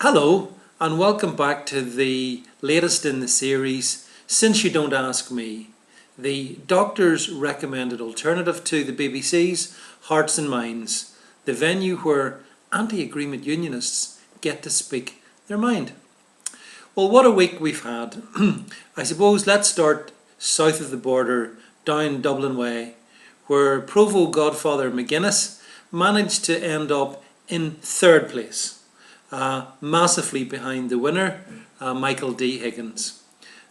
Hello and welcome back to the latest in the series, Since You Don't Ask Me, the doctor's recommended alternative to the BBC's Hearts and Minds, the venue where anti-agreement unionists get to speak their mind. Well, what a week we've had. I suppose let's start south of the border, down Dublin Way, where Provo Godfather McGuinness managed to end up in third place, massively behind the winner, Michael D. Higgins.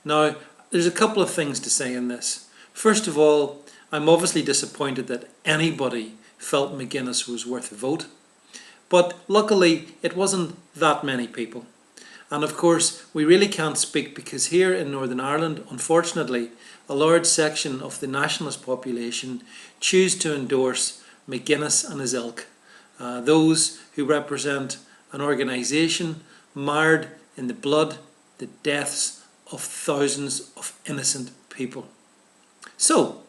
Now, there's a couple of things to say in this. First of all, I'm obviously disappointed that anybody felt McGuinness was worth a vote, but luckily it wasn't that many people. And of course, we really can't speak because here in Northern Ireland, unfortunately, a large section of the nationalist population choose to endorse McGuinness and his ilk, those who represent an organisation marred in the blood, the deaths of thousands of innocent people. So,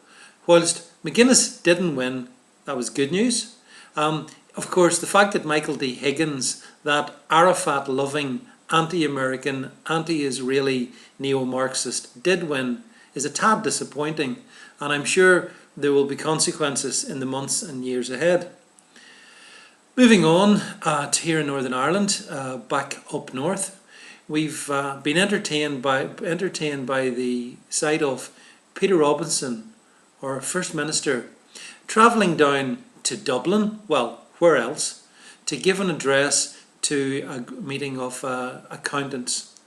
whilst McGuinness didn't win, that was good news. Of course, the fact that Michael D. Higgins, that Arafat-loving, anti-American, anti-Israeli neo-Marxist, did win is a tad disappointing, and I'm sure there will be consequences in the months and years ahead. Moving on to here in Northern Ireland, back up north, we've been entertained by the sight of Peter Robinson, our First Minister, travelling down to Dublin, well, where else, to give an address to a meeting of accountants.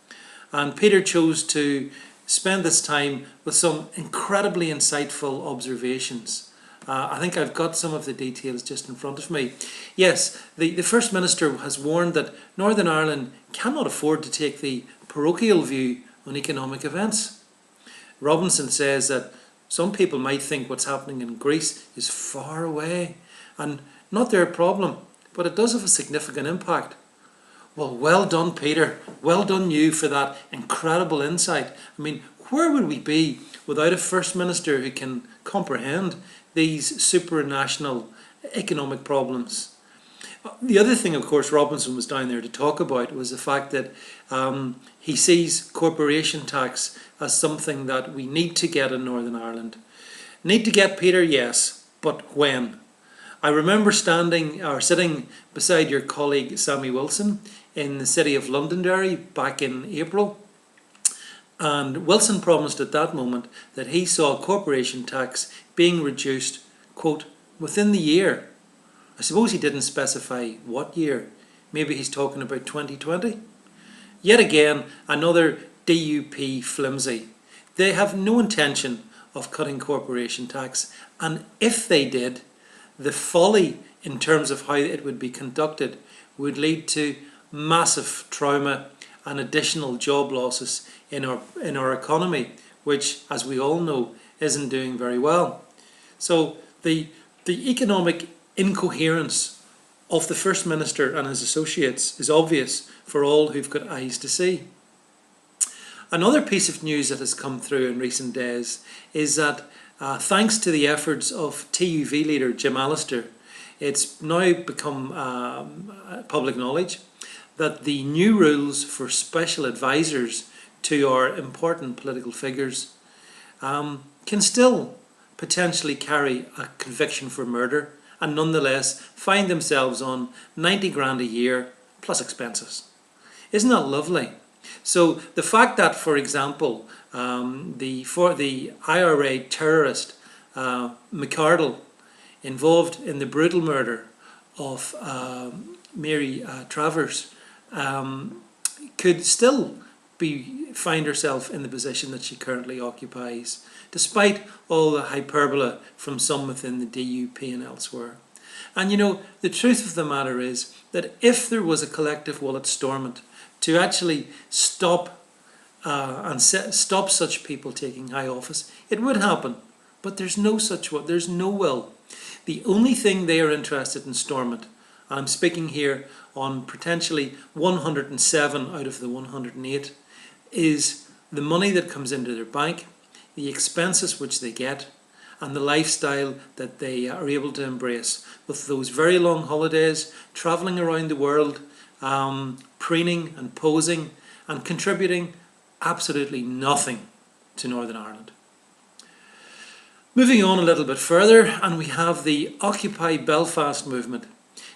And Peter chose to spend this time with some incredibly insightful observations. I think I've got some of the details just in front of me. Yes, the First Minister has warned that Northern Ireland cannot afford to take the parochial view on economic events. Robinson says that some people might think what's happening in Greece is far away and not their problem, but it does have a significant impact. Well done, Peter. Well done you for that incredible insight. I mean, where would we be without a First Minister who can comprehend these supranational economic problems? The other thing, of course, Robinson was down there to talk about was the fact that he sees corporation tax as something that we need to get in Northern Ireland. Need to get, Peter? Yes, but when? I remember sitting beside your colleague Sammy Wilson in the city of Londonderry back in April, and Wilson promised at that moment that he saw corporation tax being reduced, quote, within the year. I suppose he didn't specify what year. Maybe he's talking about 2020. Yet again, another DUP flimsy. They have no intention of cutting corporation tax, and if they did, the folly in terms of how it would be conducted would lead to massive trauma and additional job losses in our economy, which, as we all know, isn't doing very well. So the economic incoherence of the First Minister and his associates is obvious for all who've got eyes to see. Another piece of news that has come through in recent days is that thanks to the efforts of TUV leader Jim Allister, it's now become public knowledge that the new rules for special advisors to our important political figures can still potentially carry a conviction for murder and nonetheless find themselves on 90 grand a year plus expenses. Isn't that lovely? So the fact that, for example, for the IRA terrorist McArdle, involved in the brutal murder of Mary Travers, could still find herself in the position that she currently occupies, despite all the hyperbole from some within the DUP and elsewhere. And you know, the truth of the matter is that if there was a collective will at Stormont to actually stop such people taking high office, it would happen. But there's no such will. There's no will. The only thing they are interested in Stormont, and I'm speaking here on potentially 107 out of the 108, is the money that comes into their bank, the expenses which they get, and the lifestyle that they are able to embrace with those very long holidays, travelling around the world, preening and posing and contributing absolutely nothing to Northern Ireland. Moving on a little bit further, and we have the Occupy Belfast movement.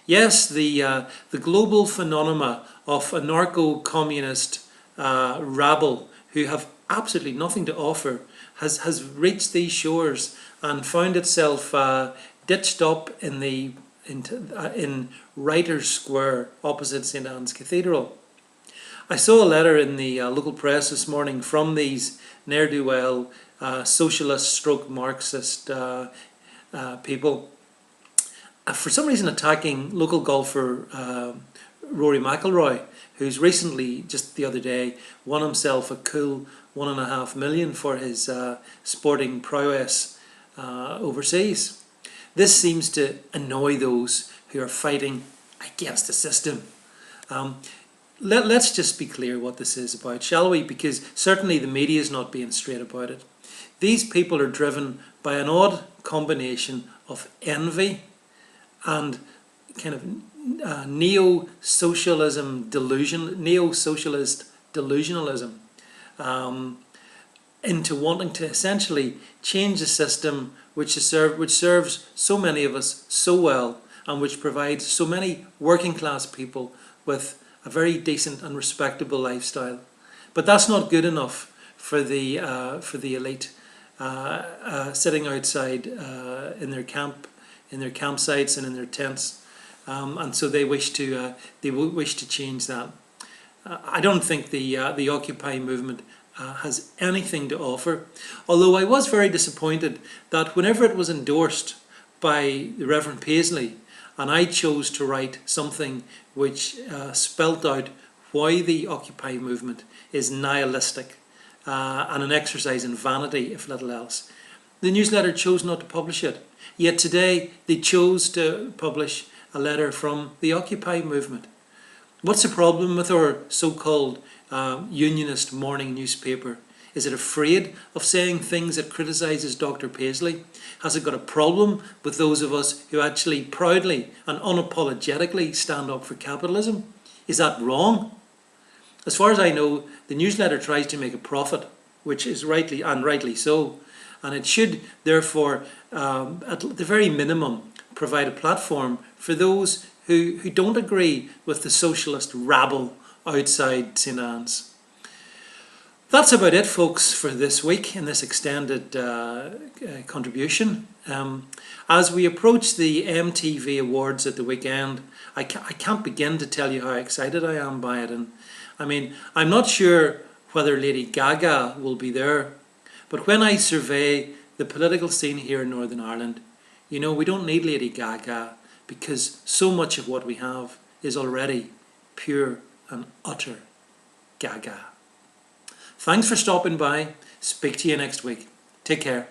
Yes, the global phenomena of anarcho-communist rabble who have absolutely nothing to offer has reached these shores and found itself ditched up in Writers' Square opposite St Anne's Cathedral. I saw a letter in the local press this morning from these ne'er-do-well socialist stroke Marxist people, for some reason attacking local golfer Rory McIlroy, who's recently, just the other day, won himself a cool $1.5 million for his sporting prowess overseas. This seems to annoy those who are fighting against the system. Let's just be clear what this is about, shall we? Because certainly the media is not being straight about it. These people are driven by an odd combination of envy and kind of neo-socialist delusionalism into wanting to essentially change a system which serves so many of us so well and which provides so many working class people with a very decent and respectable lifestyle. But that's not good enough for the elite sitting outside in their campsites and in their tents, and so they wish to change that. I don't think the Occupy movement has anything to offer, although I was very disappointed that whenever it was endorsed by the Reverend Paisley and I chose to write something which spelt out why the Occupy movement is nihilistic and an exercise in vanity, if little else, the newsletter chose not to publish it. Yet today they chose to publish a letter from the Occupy movement. What's the problem with our so-called unionist morning newspaper? Is it afraid of saying things that criticises Dr. Paisley? Has it got a problem with those of us who actually proudly and unapologetically stand up for capitalism? Is that wrong? As far as I know, the newsletter tries to make a profit, which is rightly so, and it should therefore, at the very minimum, provide a platform for those who don't agree with the socialist rabble outside St Anne's. That's about it, folks, for this week in this extended contribution. As we approach the MTV Awards at the weekend, I can't begin to tell you how excited I am by it. And I mean, I'm not sure whether Lady Gaga will be there, but when I survey the political scene here in Northern Ireland, you know, we don't need Lady Gaga because so much of what we have is already pure and utter Gaga. Thanks for stopping by. Speak to you next week. Take care.